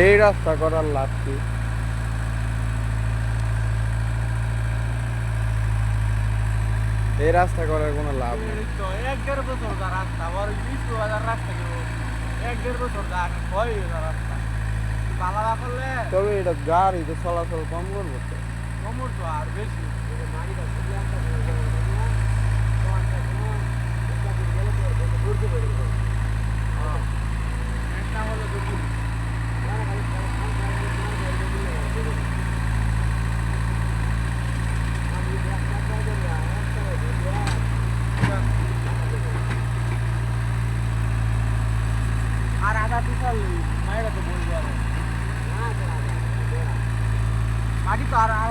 এই রাস্তা করার লাভ কি? এই রাস্তা করার কোনো লাভ নেই। তো ১-১.৫ বছর যা রাস্তা আবার ইস্যু বাজার রাস্তা কেউ ১-১.৫ বছর যা ক্ষয় হয়ে যা রাস্তা ভালো না করলে তবে এটা গাড়ি তো চলাচল কম করবো তো। কমর তো আর বেশি হ্যাঁ একটা হলো যদি আর আধা বিশাল মায়েরা তো বলবো আর মাটি তো আর আর